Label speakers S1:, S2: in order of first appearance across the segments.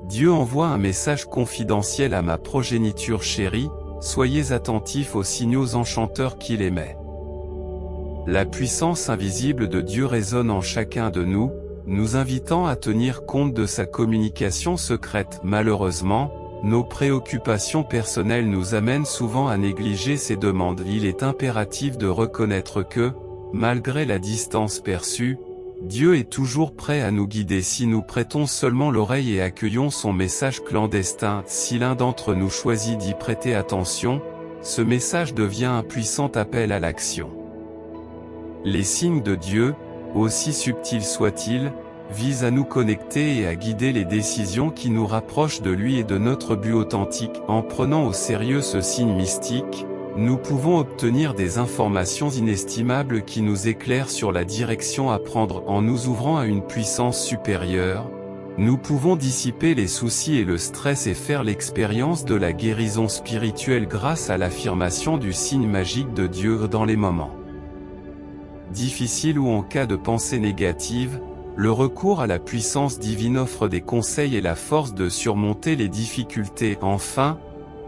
S1: Dieu envoie un message confidentiel à ma progéniture chérie, soyez attentifs aux signaux enchanteurs qu'il émet. La puissance invisible de Dieu résonne en chacun de nous, nous invitant à tenir compte de sa communication secrète. Malheureusement, nos préoccupations personnelles nous amènent souvent à négliger ces demandes. Il est impératif de reconnaître que, malgré la distance perçue, Dieu est toujours prêt à nous guider si nous prêtons seulement l'oreille et accueillons son message clandestin. Si l'un d'entre nous choisit d'y prêter attention, ce message devient un puissant appel à l'action. Les signes de Dieu, aussi subtils soient-ils, visent à nous connecter et à guider les décisions qui nous rapprochent de lui et de notre but authentique. En prenant au sérieux ce signe mystique, nous pouvons obtenir des informations inestimables qui nous éclairent sur la direction à prendre. En nous ouvrant à une puissance supérieure, nous pouvons dissiper les soucis et le stress et faire l'expérience de la guérison spirituelle grâce à l'affirmation du signe magique de Dieu dans les moments difficiles ou en cas de pensée négative. Le recours à la puissance divine offre des conseils et la force de surmonter les difficultés. Enfin,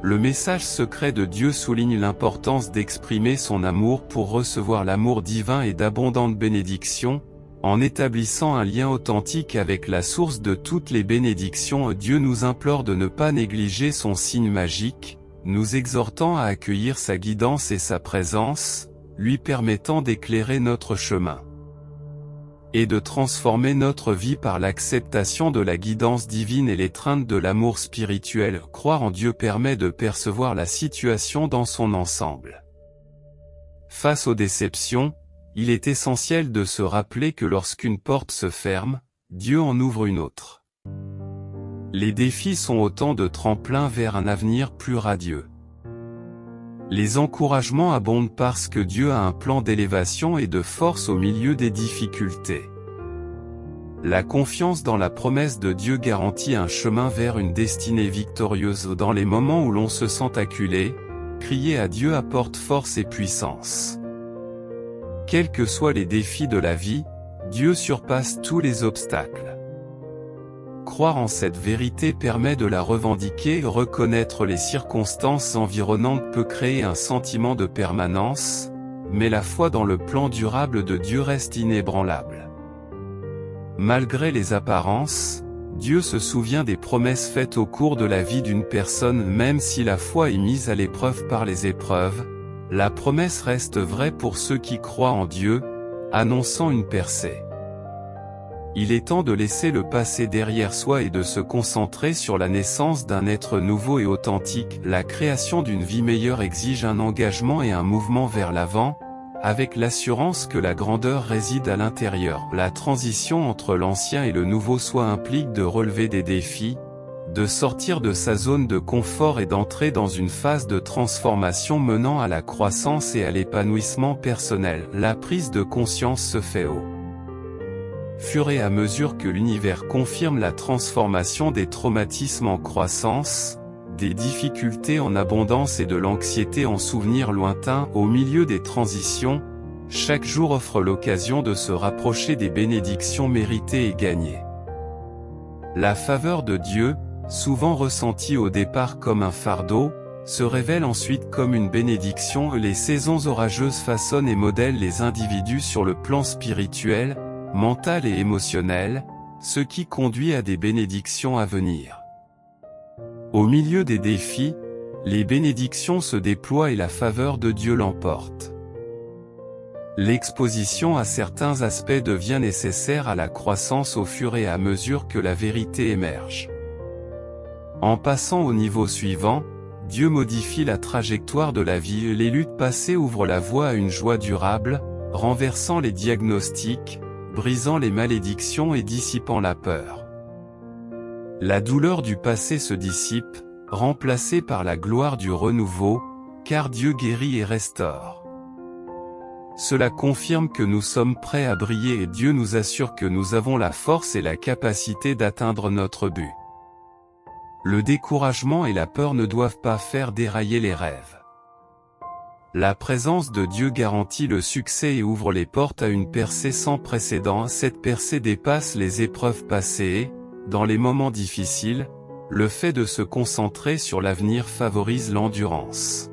S1: le message secret de Dieu souligne l'importance d'exprimer son amour pour recevoir l'amour divin et d'abondantes bénédictions, en établissant un lien authentique avec la source de toutes les bénédictions. Dieu nous implore de ne pas négliger son signe magique, nous exhortant à accueillir sa guidance et sa présence, lui permettant d'éclairer notre chemin et de transformer notre vie par l'acceptation de la guidance divine et l'étreinte de l'amour spirituel. Croire en Dieu permet de percevoir la situation dans son ensemble. Face aux déceptions, il est essentiel de se rappeler que lorsqu'une porte se ferme, Dieu en ouvre une autre. Les défis sont autant de tremplins vers un avenir plus radieux. Les encouragements abondent parce que Dieu a un plan d'élévation et de force au milieu des difficultés. La confiance dans la promesse de Dieu garantit un chemin vers une destinée victorieuse. Dans les moments où l'on se sent acculé, crier à Dieu apporte force et puissance. Quels que soient les défis de la vie, Dieu surpasse tous les obstacles. Croire en cette vérité permet de la revendiquer. Reconnaître les circonstances environnantes peut créer un sentiment de permanence, mais la foi dans le plan durable de Dieu reste inébranlable. Malgré les apparences, Dieu se souvient des promesses faites au cours de la vie d'une personne. Même si la foi est mise à l'épreuve par les épreuves, la promesse reste vraie pour ceux qui croient en Dieu, annonçant une percée. Il est temps de laisser le passé derrière soi et de se concentrer sur la naissance d'un être nouveau et authentique. La création d'une vie meilleure exige un engagement et un mouvement vers l'avant, avec l'assurance que la grandeur réside à l'intérieur. La transition entre l'ancien et le nouveau soi implique de relever des défis, de sortir de sa zone de confort et d'entrer dans une phase de transformation menant à la croissance et à l'épanouissement personnel. La prise de conscience se fait au fur et à mesure que l'univers confirme la transformation des traumatismes en croissance, des difficultés en abondance et de l'anxiété en souvenirs lointains. Au milieu des transitions, chaque jour offre l'occasion de se rapprocher des bénédictions méritées et gagnées. La faveur de Dieu, souvent ressentie au départ comme un fardeau, se révèle ensuite comme une bénédiction. Les saisons orageuses façonnent et modèlent les individus sur le plan spirituel, mental et émotionnel, ce qui conduit à des bénédictions à venir. Au milieu des défis, les bénédictions se déploient et la faveur de Dieu l'emporte. L'exposition à certains aspects devient nécessaire à la croissance au fur et à mesure que la vérité émerge. En passant au niveau suivant, Dieu modifie la trajectoire de la vie. Les luttes passées ouvrent la voie à une joie durable, renversant les diagnostics, brisant les malédictions et dissipant la peur. La douleur du passé se dissipe, remplacée par la gloire du renouveau, car Dieu guérit et restaure. Cela confirme que nous sommes prêts à briller et Dieu nous assure que nous avons la force et la capacité d'atteindre notre but. Le découragement et la peur ne doivent pas faire dérailler les rêves. La présence de Dieu garantit le succès et ouvre les portes à une percée sans précédent. Cette percée dépasse les épreuves passées et, dans les moments difficiles, le fait de se concentrer sur l'avenir favorise l'endurance.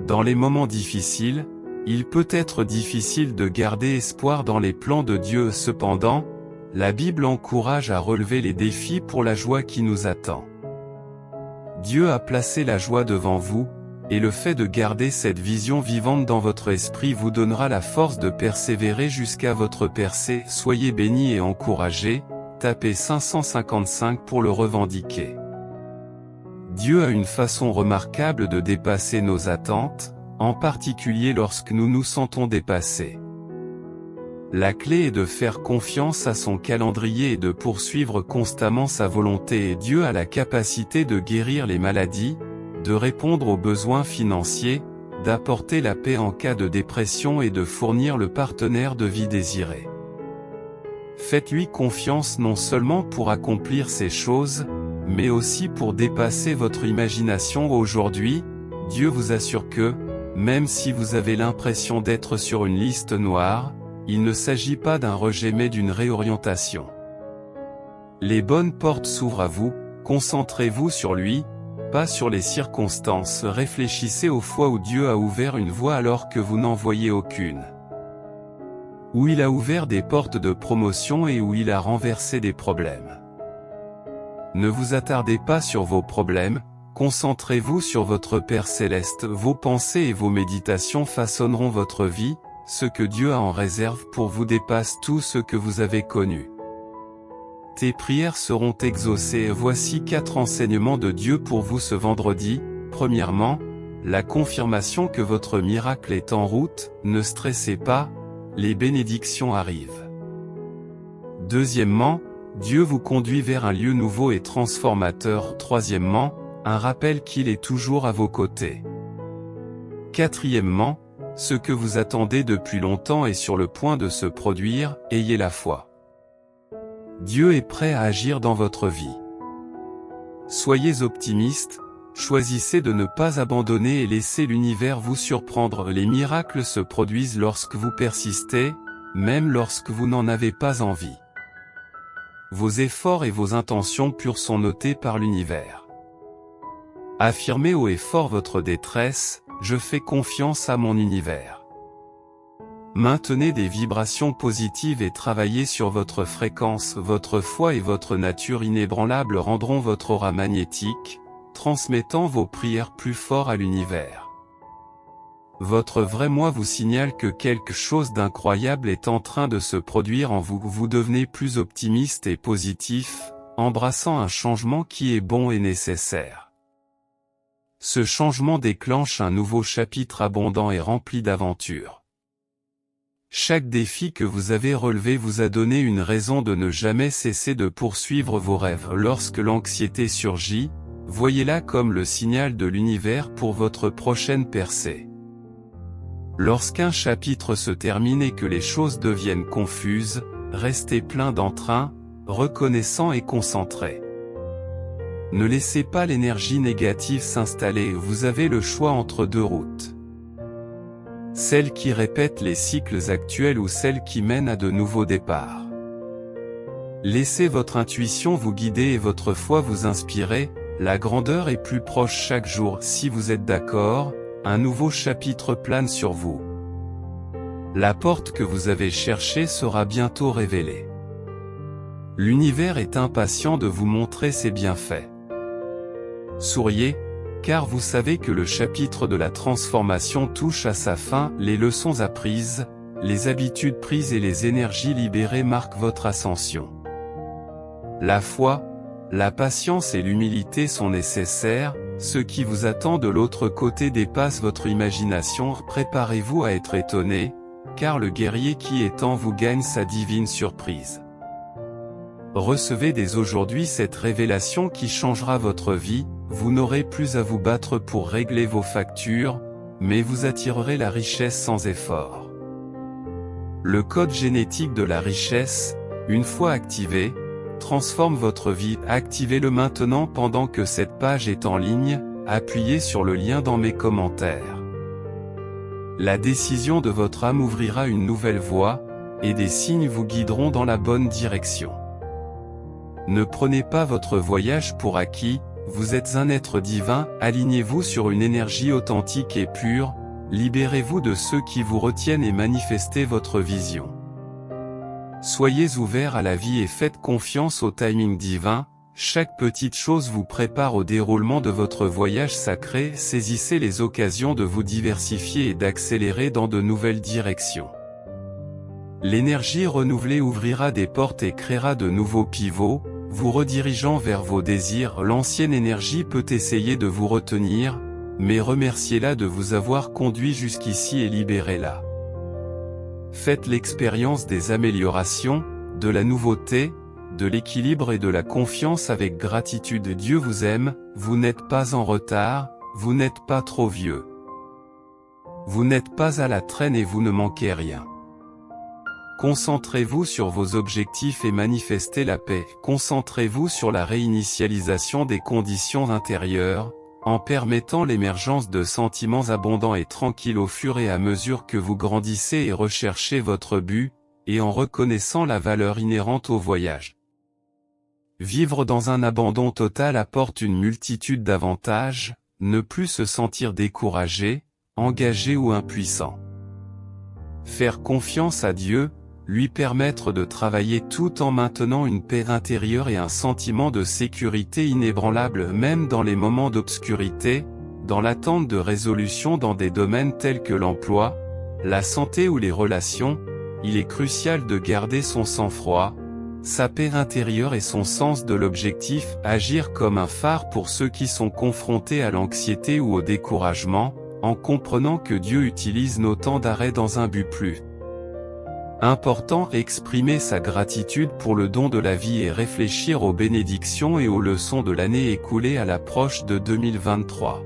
S1: Dans les moments difficiles, il peut être difficile de garder espoir dans les plans de Dieu. Cependant, la Bible encourage à relever les défis pour la joie qui nous attend. Dieu a placé la joie devant vous, et le fait de garder cette vision vivante dans votre esprit vous donnera la force de persévérer jusqu'à votre percée. Soyez bénis et encouragés, tapez 555 pour le revendiquer. Dieu a une façon remarquable de dépasser nos attentes, en particulier lorsque nous nous sentons dépassés. La clé est de faire confiance à son calendrier et de poursuivre constamment sa volonté. Et Dieu a la capacité de guérir les maladies, de répondre aux besoins financiers, d'apporter la paix en cas de dépression et de fournir le partenaire de vie désiré. Faites-lui confiance non seulement pour accomplir ces choses, mais aussi pour dépasser votre imagination. Aujourd'hui, Dieu vous assure que, même si vous avez l'impression d'être sur une liste noire, il ne s'agit pas d'un rejet mais d'une réorientation. Les bonnes portes s'ouvrent à vous, concentrez-vous sur lui, pas sur les circonstances. Réfléchissez aux fois où Dieu a ouvert une voie alors que vous n'en voyez aucune. Où il a ouvert des portes de promotion et où il a renversé des problèmes. Ne vous attardez pas sur vos problèmes, concentrez-vous sur votre Père céleste. Vos pensées et vos méditations façonneront votre vie. Ce que Dieu a en réserve pour vous dépasse tout ce que vous avez connu. Tes prières seront exaucées. Voici 4 enseignements de Dieu pour vous ce vendredi. Premièrement, la confirmation que votre miracle est en route. Ne stressez pas, les bénédictions arrivent. Deuxièmement, Dieu vous conduit vers un lieu nouveau et transformateur. Troisièmement, un rappel qu'il est toujours à vos côtés. Quatrièmement, ce que vous attendez depuis longtemps est sur le point de se produire, ayez la foi. Dieu est prêt à agir dans votre vie. Soyez optimistes, choisissez de ne pas abandonner et laissez l'univers vous surprendre. Les miracles se produisent lorsque vous persistez, même lorsque vous n'en avez pas envie. Vos efforts et vos intentions pures sont notés par l'univers. Affirmez haut et fort votre détresse. Je fais confiance à mon univers. Maintenez des vibrations positives et travaillez sur votre fréquence. Votre foi et votre nature inébranlable rendront votre aura magnétique, transmettant vos prières plus fort à l'univers. Votre vrai moi vous signale que quelque chose d'incroyable est en train de se produire en vous. Vous devenez plus optimiste et positif, embrassant un changement qui est bon et nécessaire. Ce changement déclenche un nouveau chapitre abondant et rempli d'aventures. Chaque défi que vous avez relevé vous a donné une raison de ne jamais cesser de poursuivre vos rêves. Lorsque l'anxiété surgit, voyez-la comme le signal de l'univers pour votre prochaine percée. Lorsqu'un chapitre se termine et que les choses deviennent confuses, restez plein d'entrain, reconnaissant et concentré. Ne laissez pas l'énergie négative s'installer. Vous avez le choix entre 2 routes. Celle qui répète les cycles actuels ou celle qui mène à de nouveaux départs. Laissez votre intuition vous guider et votre foi vous inspirer. La grandeur est plus proche chaque jour. Si vous êtes d'accord, un nouveau chapitre plane sur vous. La porte que vous avez cherchée sera bientôt révélée. L'univers est impatient de vous montrer ses bienfaits. Souriez, car vous savez que le chapitre de la transformation touche à sa fin. Les leçons apprises, les habitudes prises et les énergies libérées marquent votre ascension. La foi, la patience et l'humilité sont nécessaires. Ce qui vous attend de l'autre côté dépasse votre imagination. Préparez-vous à être étonné, car le guerrier qui est en vous gagne sa divine surprise. Recevez dès aujourd'hui cette révélation qui changera votre vie. Vous n'aurez plus à vous battre pour régler vos factures, mais vous attirerez la richesse sans effort. Le code génétique de la richesse, une fois activé, transforme votre vie. Activez-le maintenant pendant que cette page est en ligne, appuyez sur le lien dans mes commentaires. La décision de votre âme ouvrira une nouvelle voie, et des signes vous guideront dans la bonne direction. Ne prenez pas votre voyage pour acquis, vous êtes un être divin, alignez-vous sur une énergie authentique et pure, libérez-vous de ceux qui vous retiennent et manifestez votre vision. Soyez ouverts à la vie et faites confiance au timing divin, chaque petite chose vous prépare au déroulement de votre voyage sacré, saisissez les occasions de vous diversifier et d'accélérer dans de nouvelles directions. L'énergie renouvelée ouvrira des portes et créera de nouveaux pivots, vous redirigeant vers vos désirs. L'ancienne énergie peut essayer de vous retenir, mais remerciez-la de vous avoir conduit jusqu'ici et libérez-la. Faites l'expérience des améliorations, de la nouveauté, de l'équilibre et de la confiance avec gratitude. Dieu vous aime, vous n'êtes pas en retard, vous n'êtes pas trop vieux. Vous n'êtes pas à la traîne et vous ne manquez rien. Concentrez-vous sur vos objectifs et manifestez la paix. Concentrez-vous sur la réinitialisation des conditions intérieures, en permettant l'émergence de sentiments abondants et tranquilles au fur et à mesure que vous grandissez et recherchez votre but, et en reconnaissant la valeur inhérente au voyage. Vivre dans un abandon total apporte une multitude d'avantages, ne plus se sentir découragé, engagé ou impuissant. Faire confiance à Dieu, lui permettre de travailler tout en maintenant une paix intérieure et un sentiment de sécurité inébranlable même dans les moments d'obscurité, dans l'attente de résolution dans des domaines tels que l'emploi, la santé ou les relations, il est crucial de garder son sang-froid, sa paix intérieure et son sens de l'objectif, agir comme un phare pour ceux qui sont confrontés à l'anxiété ou au découragement, en comprenant que Dieu utilise nos temps d'arrêt dans un but plus important. Exprimer sa gratitude pour le don de la vie et réfléchir aux bénédictions et aux leçons de l'année écoulée à l'approche de 2023.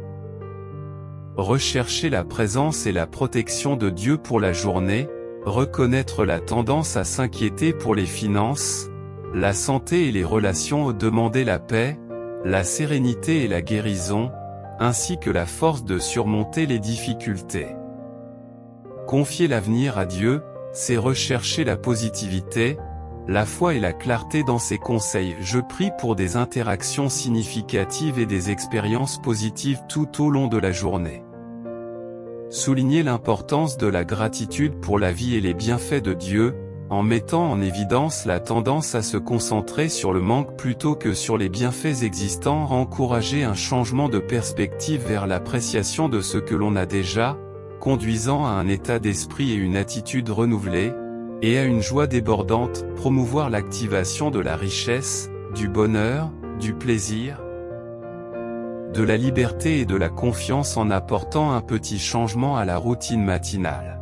S1: Rechercher la présence et la protection de Dieu pour la journée, reconnaître la tendance à s'inquiéter pour les finances, la santé et les relations, demander la paix, la sérénité et la guérison, ainsi que la force de surmonter les difficultés. Confier l'avenir à Dieu, c'est rechercher la positivité, la foi et la clarté dans ses conseils. Je prie pour des interactions significatives et des expériences positives tout au long de la journée. Souligner l'importance de la gratitude pour la vie et les bienfaits de Dieu, en mettant en évidence la tendance à se concentrer sur le manque plutôt que sur les bienfaits existants. Encourager un changement de perspective vers l'appréciation de ce que l'on a déjà, conduisant à un état d'esprit et une attitude renouvelée, et à une joie débordante. Promouvoir l'activation de la richesse, du bonheur, du plaisir, de la liberté et de la confiance en apportant un petit changement à la routine matinale.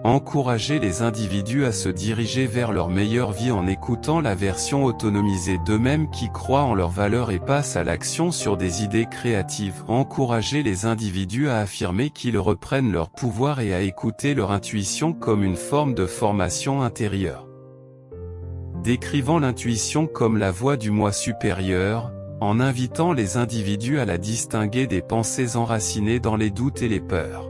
S1: Encourager les individus à se diriger vers leur meilleure vie en écoutant la version autonomisée d'eux-mêmes qui croient en leurs valeurs et passent à l'action sur des idées créatives. Encourager les individus à affirmer qu'ils reprennent leur pouvoir et à écouter leur intuition comme une forme de formation intérieure. Décrivant l'intuition comme la voix du moi supérieur, en invitant les individus à la distinguer des pensées enracinées dans les doutes et les peurs.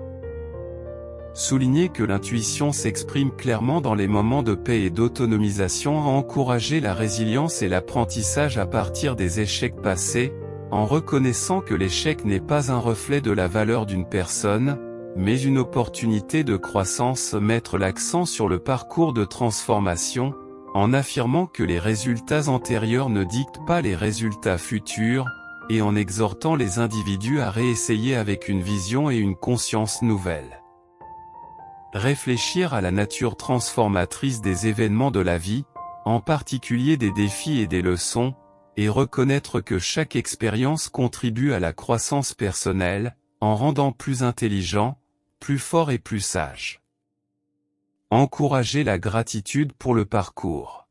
S1: Souligner que l'intuition s'exprime clairement dans les moments de paix et d'autonomisation. Encourager la résilience et l'apprentissage à partir des échecs passés, en reconnaissant que l'échec n'est pas un reflet de la valeur d'une personne, mais une opportunité de croissance. Mettre l'accent sur le parcours de transformation, en affirmant que les résultats antérieurs ne dictent pas les résultats futurs, et en exhortant les individus à réessayer avec une vision et une conscience nouvelles. Réfléchir à la nature transformatrice des événements de la vie, en particulier des défis et des leçons, et reconnaître que chaque expérience contribue à la croissance personnelle, en rendant plus intelligent, plus fort et plus sage. Encourager la gratitude pour le parcours.